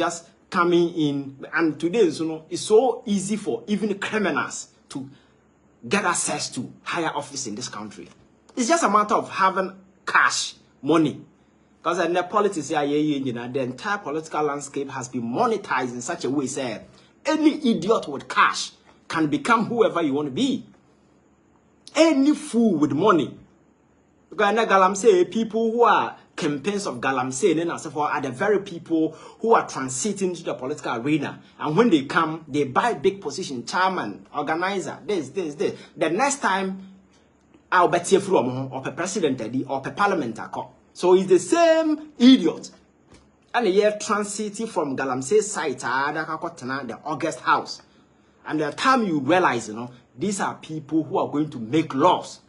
just coming in. And today, it's so easy for even criminals to get access to higher office in this country. It's just a matter of having cash, money. Because in the politics, the entire political landscape has been monetized in such a way, say, any idiot with cash can become whoever you want to be. Any fool with money. Because Galamsey, people who are campaigns of Galamsey and so forth are the very people who are transiting to the political arena. And when they come, they buy big position, chairman, organizer, this. The next time, I'll bet you from or per president or per parliament. So it's the same idiot. And the year transiting from Galamsey site to the August house. And the time you realize, these are people who are going to make laws.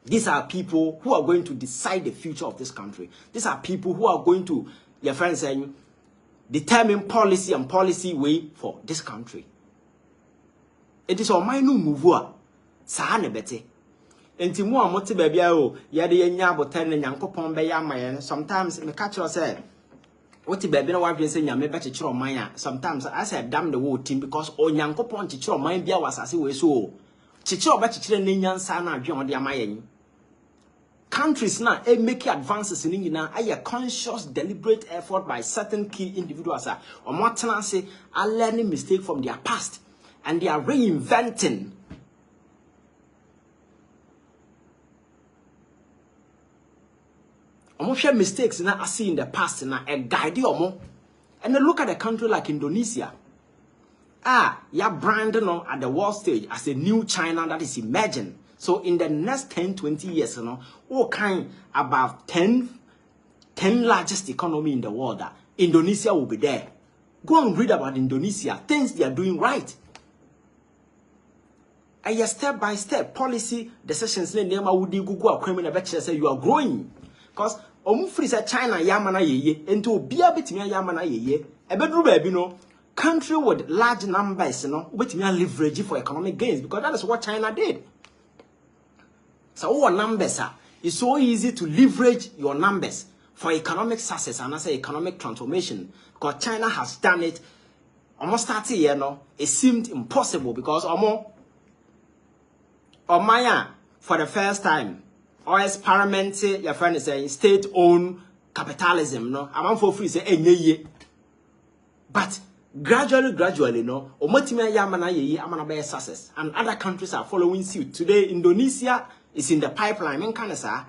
These are people who are going to decide the future of this country. These are people who are going to, your friends saying, determine policy and policy way for this country. It is on my new move. Sahane bete. Enti mo amote baby o, yade yenya boten na Nyankopon be ya maye. Sometimes me catch you say, what baby na wadwe say nyame be chechiro man a. Sometimes I say damn the whole team because o Nyankopon chechiro man bia wasase we so. Chechiro be chechire na nyansa na adwe ode amaye. Countries now make advances in India. A conscious, deliberate effort by certain key individuals or more tenancy are learning mistakes from their past and they are reinventing. Share mistakes now I see in the past now a guide you and then look at a country like Indonesia. You're branded at the world stage as a new China that is emerging. So in the next 10-20 years, all kind about 10 largest economy in the world, Indonesia will be there. Go and read about Indonesia, things they are doing right. And your step by step policy decisions, you are growing. Because China yamana ye into bia bitimia yamana ye a bedroom baby country with large numbers which me leverage for economic gains because that is what China did. So our numbers it's so easy to leverage your numbers for economic success and I say economic transformation because China has done it almost 30 years now. It seemed impossible because for the first time or experiment your friend is saying state-owned capitalism I'm for free say but gradually omotimia yamana ye amana be success and other countries are following suit. Today Indonesia is in the pipeline in Canada.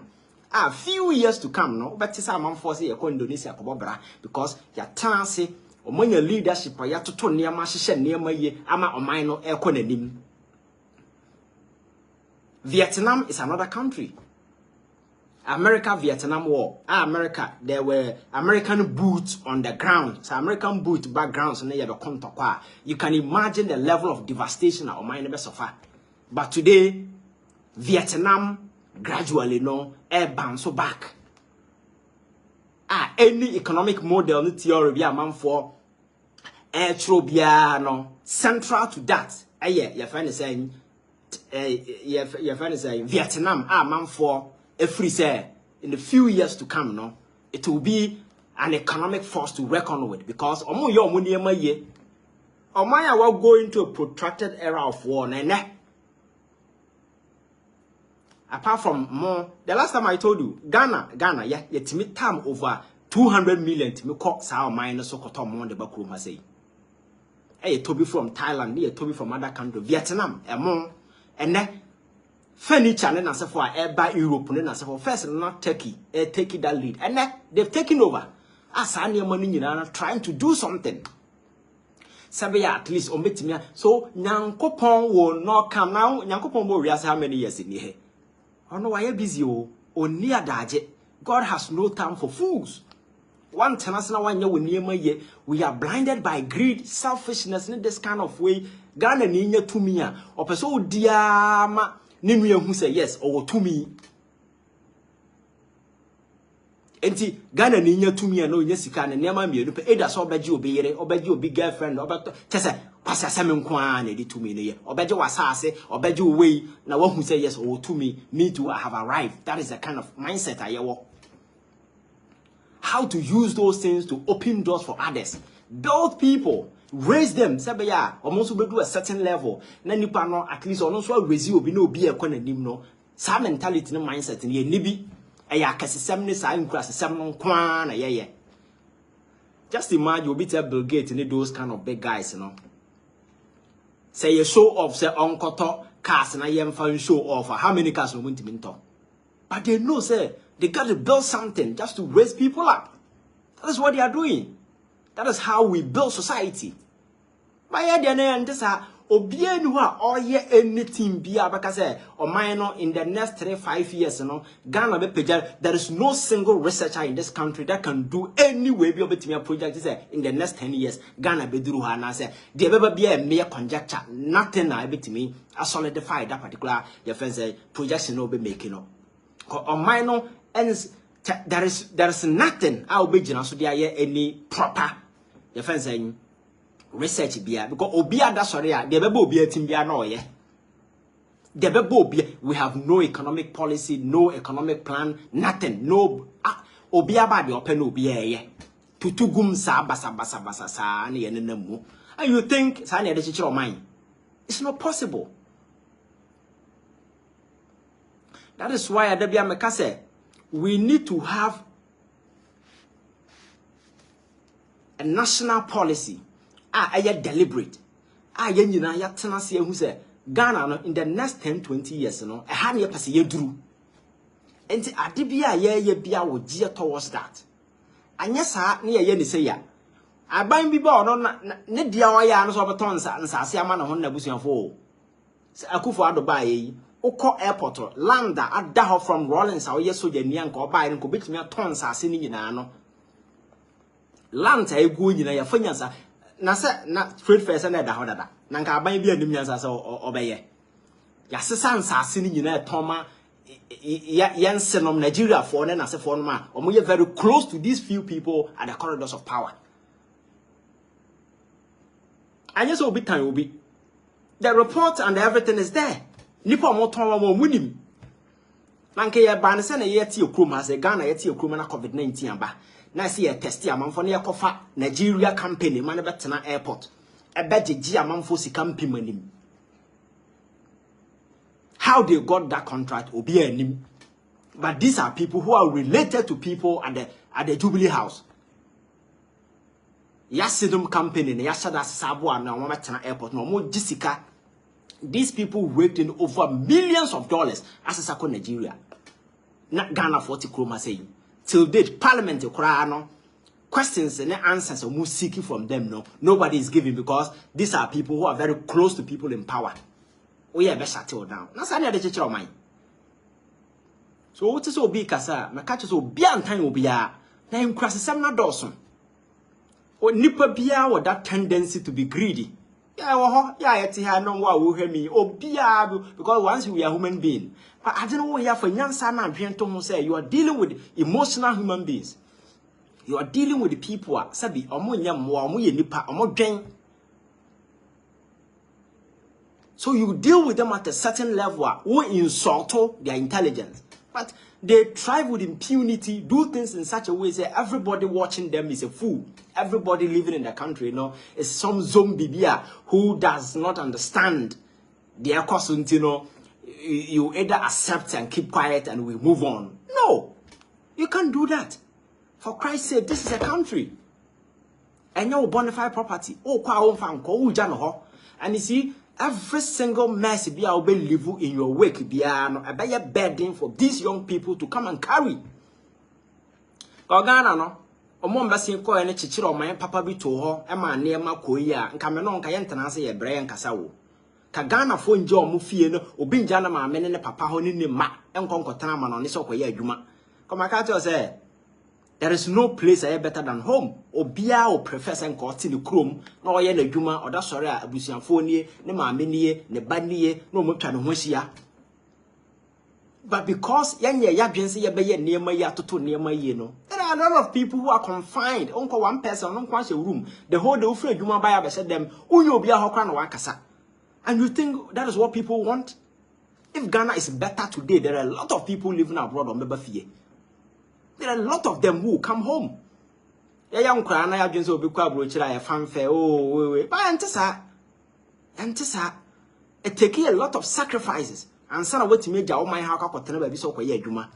A few years to come, but this am force Indonesia because ya tanse omonya leadership ya toto niama hihye niama ye ama oman no ekonanim. Vietnam is another country. America Vietnam War. America, there were American boots on the ground. So American boot backgrounds and you can imagine the level of devastation our mind suffer. But today Vietnam gradually air bounce back. Any economic model ni theory be a man for air trobia central to that. Your friend is saying Vietnam man for a free say in the few years to come it will be an economic force to reckon with because will go into a protracted era of war. Apart from more, the last time I told you, Ghana, yeah, to me time over 200 million to me cox our minus so cotton more the back room say. Hey, Toby from Thailand, yeah, Toby from other country, Vietnam, and then furniture and so for by Europe and so for first not Turkey, Turkey that lead, and then they've taken over. As I money trying to do something. Sabia at least omitimia. So Nyankopon will not come now. Nyankopon will realize how many years in here. Oh no, why are busy or near daje? God has no time for fools. One tenasna one year near we are blinded by greed, selfishness in this kind of way. Ghana ninya to me or peso diama nimu who say yes or to me. Enti Ghana ninya to me and no yesika and near me no either so beji obeyere or beji big girlfriend or beto tese pasa semen kwa na di to me ne or beji wasase or beji way na one who say yes or to me too I have arrived. That is the kind of mindset I walk. how to use those things to open doors for others. Build people, raise them. Say, yeah, almost we do a certain level. Na nipa no at least also raise you be no be a konanim no. Some mentality no mindset ni nibi. Eya kasesem ni sa nkura sesem no kwa na ye. Just imagine you be tell Bill Gates and those kind of big guys, you know. Say you show off, say uncle cars and I am found show off. How many cars are going to be talk? But they know, say, they got to build something just to raise people up. That is what they are doing. That is how we build society. But yeah, they just Obienua or ye anything be because or minor in the next 3-5 years, you know, Ghana be pejal. There is no single researcher in this country that can do any way be able to make project in the next 10 years. Ghana be do and say there ever be a mere conjecture, nothing na able to me a solidify that particular your friends say projection will be making up. Or minor and there is nothing I'll be so there any proper your friends saying research bia because obia da sori a de bebe obia tim bia na oye de bebe obia we have no economic policy, no economic plan, nothing, no obia ba de open obia ye tutugum sa basa sa na ye namu. And you think sa na de chichiro man, it's not possible. That is why adabia meka say we need to have a national policy. I deliberate. Nyina ya tenase ehu se Ghana no in the next 10-20 years no e ha na pese ye duru. Enti ade bia ye bia wo gie towards that. Anya sa na ye ne se ya. Aban bi ba ono ne dia o ya no so beton nsase ama na ho na busuafo. Se akufo ado ba yi ukọ airport landa ada ho from Rollins a ye soja nia nka oba yi nko betimi aton nsase ni nyina no. Lanta egu nyina ya fanyansa na se na trade fair se na da hodada na nka aban bi anim nyansa se obeye ya sesa nsase ni nyina etoma yensenom Nigeria for na se for no ma omoye very close to these few people at the corridors of power. Anya so obi tan obi, the report and everything is there. Nipa omoton wa mo munim na nke ye ba ne se na ye tie okrom ha se Ghana ye tie okrom na COVID-19 aba na see a test amanfo na yakofa Nigeria company man betena airport ebegegi amanfo sika mpimanim. How they got that contract obi anim, but these are people who are related to people at the Jubilee House. Yasidum company na yashada sabo na won betena airport no mo gisika. These people worked in over millions of dollars as a sako Nigeria na Ghana 40 kroma saying till date parliament no questions and answers are seeking from them. Nobody is giving because these are people who are very close to people in power. We have shut down. That's any other teacher of mine. So what is obi kasa? My catch is obi antan obi a na him cross some na dawson. Or nipa bia with that tendency to be greedy. Yeah, yeti ha no wa wo hwemi obi a because once we are human being. But I don't know what you have for nyansa na adwento ho say you are dealing with emotional human beings. You are dealing with the people sabi omo nyam wo omo ye nipa omo dwen. So you deal with them at a certain level who insult their intelligence. But they thrive with impunity, do things in such a way that everybody watching them is a fool. Everybody living in the country, is some zombie who does not understand their caution, you either accept and keep quiet and we move on. No, you can't do that. For Christ's sake, this is a country. And your bonafide property. And you see, every single mess be live in your wake be a burden for these young people to come and carry. Ghana no, omo mbasi ko ene chichire oman papa bi to ho e ma ne ma koyi a nka me no nka ye ntana se ye bre ye nkasa wo. Ka Ghana fo nje omo fie no obi nja na ma me ne papa ho ne ma enkonkotana ma no ne so koyi adwuma. Come I tell say there is no place better than home. Obia o professor nko ti ne krom na oye na adwuma oda sore a abusianfo nie ne maame nie ne ba nie na omotwa ne ho hia. But because yenye yadwense ye be ye niema ye atoto niema ye no, there are a lot of people who are confined. Onko one person onko a room the whole day ofre adwuma ba ya be say them unyo obia ho kwa na wakasa. And you think that is what people want? If Ghana is better today, there are a lot of people living abroad on Beba Fie. There are a lot of them who come home. Ya young cry, I have been so big which I fanfare. Oh, wait. But Antissa, it take a lot of sacrifices. And son of what to make your mind how could never be so quiet, Juma.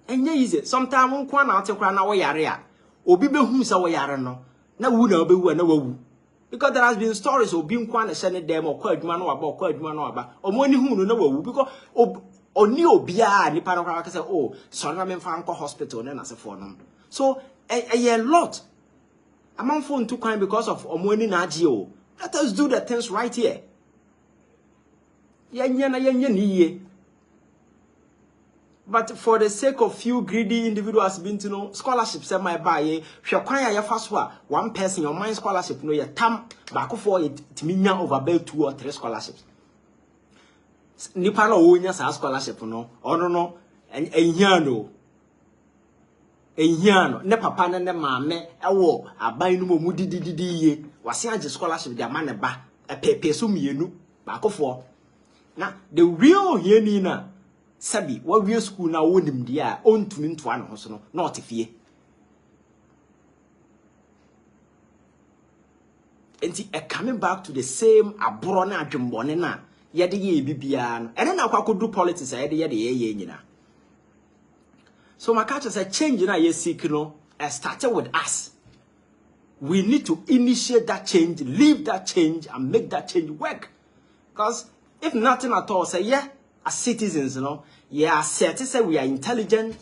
And easy. Sometimes one quan out to crown away area. Or be who's away yarano. No would no be one no. Because there has been stories of being quan a senate them or quite man or about quite man or about or money who no because or new bia and the paragraph say, oh, son of a hospital and as a phone. So a lot. Among phone too kind because of money Najio. Let us do the things right here. But for the sake of few greedy individuals being to know scholarships at my buy, ya first one person your mind scholarship no ya tam back for it to mean over 2 or 3 scholarships. Nipa no wonya sa scholarship no ono no ehia no ne papa ne maame ewo aban no mu dididi ye wase age scholarship dia ma ne ba pepe so mienu bakofo na the real here ni na sabi wa real school na wonim dia ontumi ntoa ne ho so no not fie enti coming back to the same abro na adwembone na yede ye bibia no ene na kwakodu politics yede ye nyina. So my culture said change na ye seek no started with us. We need to initiate that change, leave that change and make that change work. Because if nothing at all say yeah, as citizens, you know, yeah, say we are intelligent,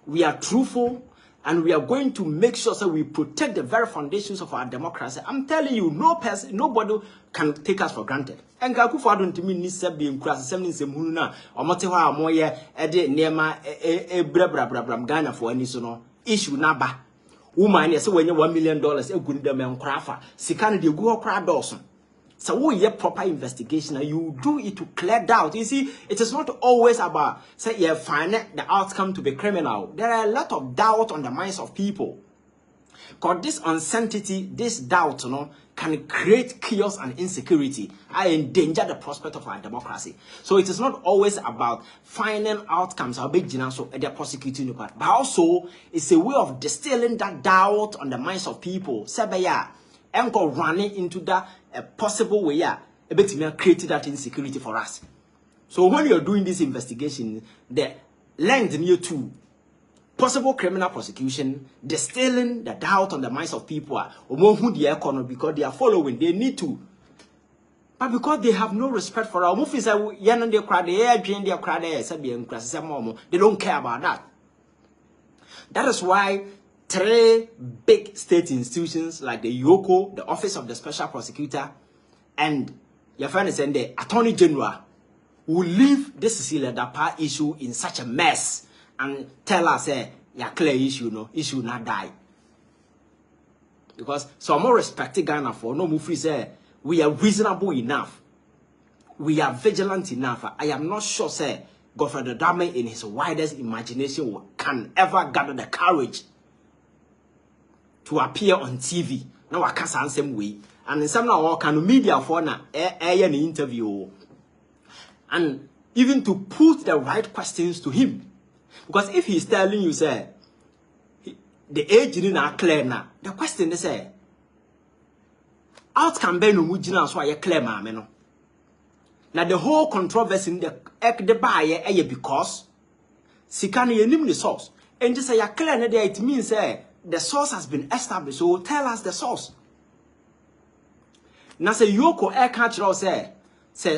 we are truthful, and we are going to make sure that we protect the very foundations of our democracy. I'm telling you, nobody can take us for granted. And Gaku for don't mean this being class 77 Huna or Motewa Moya Ede Nema Bram Ghana for any sono issue naba. Woman, yes, when you $1 million, a good man crafa, Sikana de go crowd Dawson. So we have proper investigation and you do it to clear doubt. You see, it is not always about say you find the outcome to be criminal. There are a lot of doubt on the minds of people. Because this uncertainty, this doubt, you know, can create chaos and insecurity. I endanger the prospect of our democracy. So it is not always about finding outcomes or big so they're prosecuting you, but also it's a way of distilling that doubt on the minds of people. Sebaya, and go running into that possible way, a bit created that insecurity for us. So when you're doing this investigation, the length near to possible criminal prosecution, distilling the doubt on the minds of people, or who the economy because they are following, they need to. But because they have no respect for our movies, they don't care about that. That is why 3 big state institutions like the YOCO, the Office of the Special Prosecutor, and your friend is in the Attorney General will leave this Cecilia Dapa issue in such a mess and tell us, yeah, clear issue, no, issue not die. Because some more respected Ghana for no move say we are reasonable enough. We are vigilant enough. I am not sure, say, Godfrey Dame in his widest imagination can ever gather the courage to appear on TV. Now I can't answer same way. And in some now can media for na an interview. And even to put the right questions to him. Because if he's telling you, say, the age is not clear now, the question is, say, out can be no mujina so I clear mameno. Now the whole controversy in the buyer because Sikani yenim the source. And just say clear there, it means the source has been established. So tell us the source. Now say Yoko air catcher say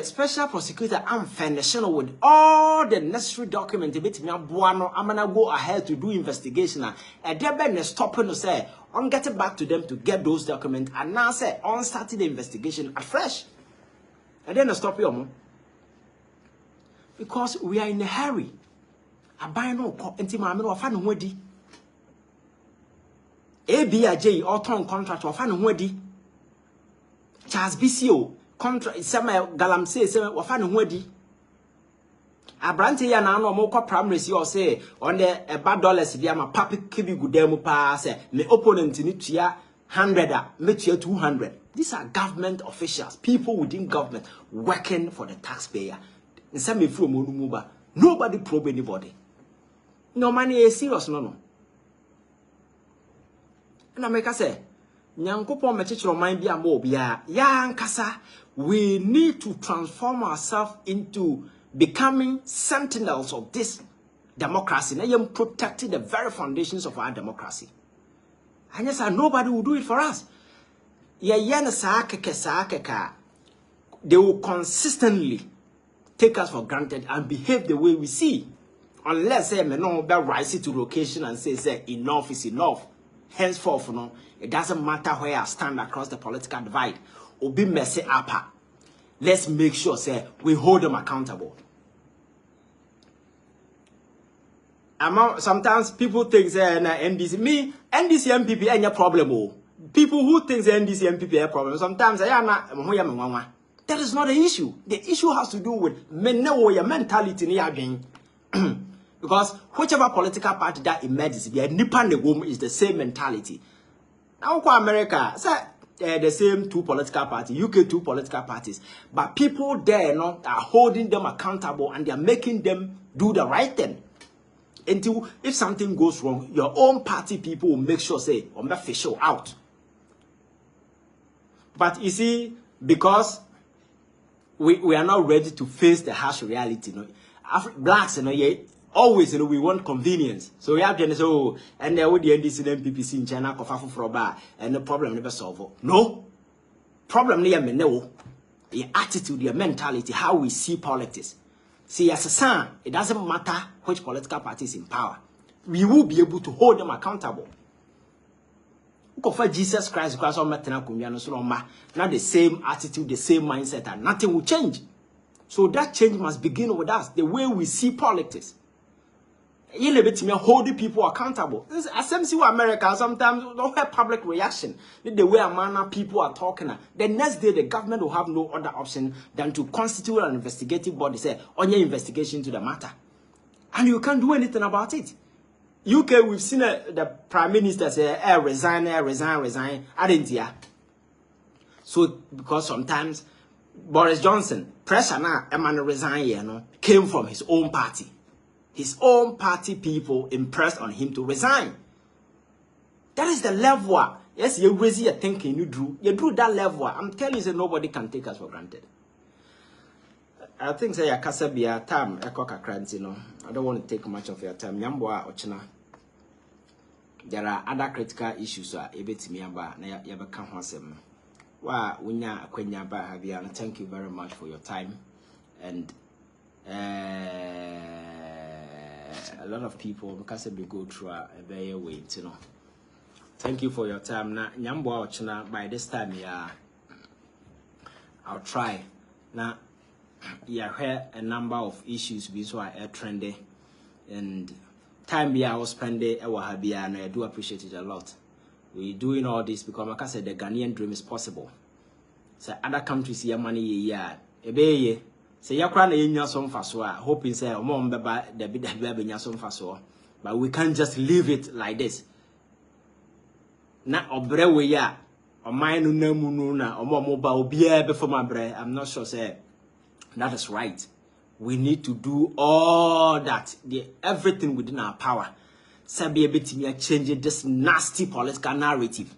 special prosecutor I'm finishing with all the necessary documents. I'm gonna go ahead to do investigation. And they're stopping to say on getting back to them to get those documents. And now say on starting the investigation afresh. And then stop you. Because we are in a hurry. I buy no anti mammy or fan wedi. ABJ or ton contract or fan wedi. Charles BCO. Contract semi galam say wafane hwadi abrante ya na no moko primaries you say on the $1 dia ma papi kibi gudemu pa say me opponent ni tua 100 me tua 200. These are government officials, people within government working for the taxpayer. In some from nobody probe anybody. No money is serious no. And I make us say, Nyankopo mechichiro mind bia mo bia ya nkasa. We need to transform ourselves into becoming sentinels of this democracy. Now you're protecting the very foundations of our democracy. And yes, nobody will do it for us. They will consistently take us for granted and behave the way we see. Unless they may not rise to the occasion and say enough is enough. Henceforth, it doesn't matter where I stand across the political divide. Or be messy up. Let's make sure we hold them accountable. Sometimes people think NDC MPP ain't a problem. People who think NDC MPP are a problem. Sometimes that is not the issue. The issue has to do with mentality. Because whichever political party that emerges, is the same mentality. Now, America, the same two political parties, UK two political parties, but people there are holding them accountable and they are making them do the right thing. Until if something goes wrong, your own party people will make sure on the official out. But you see, because we are not ready to face the harsh reality, blacks, always, we want convenience. So we have to say, and there would the NDC and MPPC in China, and the problem never solved. No. Problem near me, no. The attitude, the mentality, how we see politics. See, as a son, it doesn't matter which political party is in power. We will be able to hold them accountable. For Jesus Christ, because not the same attitude, the same mindset, and nothing will change. So that change must begin with us, the way we see politics. You holding people accountable. This SMC America sometimes don't have public reaction. The way people are talking. The next day the government will have no other option than to constitute an investigative body, say on your investigation into the matter. And you can't do anything about it. UK, we've seen the Prime Minister say, resign. I didn't hear. So because sometimes Boris Johnson, pressure now, Emmanuel resign, came from his own party. His own party people impressed on him to resign. That is the level. Yes, you raise your thinking, you drew that level. I'm telling you, nobody can take us for granted. I think say Yakasabia time I don't want to take much of your time. Nyambwa Ochina. There are other critical issues ebetimiaba na yabeka hwasem. Wa wunya akwenya ba habia. Thank you very much for your time. And a lot of people because they go through a very way, Thank you for your time. Now, Nyambwa Ochina, by this time, I'll try. Now, heard a number of issues which are trending, and time I was spending and I do appreciate it a lot. We're doing all this because, like I said, the Ghanaian dream is possible. So other countries here money say yakra some faswa, hoping say mom beba the bebe some faswa, but we can't just leave it like this. Na obre we ya o mine no namu na o mobile bia before my bre. I'm not sure say that is right. We need to do all that, everything within our power. Sabi ebetimi change this nasty political narrative.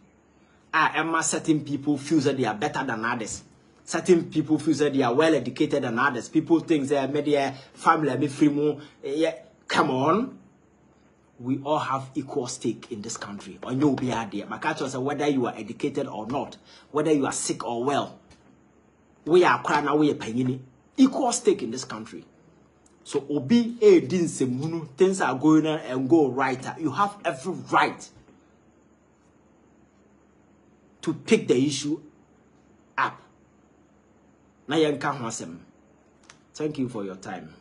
Emma certain people feel that they are better than others. Certain people feel that they are well educated than others. People think they are media family be free more. Come on. We all have equal stake in this country. Or you'll be there. My catch was whether you are educated or not, whether you are sick or well. We are crying away a penny. Equal stake in this country. So obi din semunu, things are going on and go right. You have every right to pick the issue up. Thank you for your time.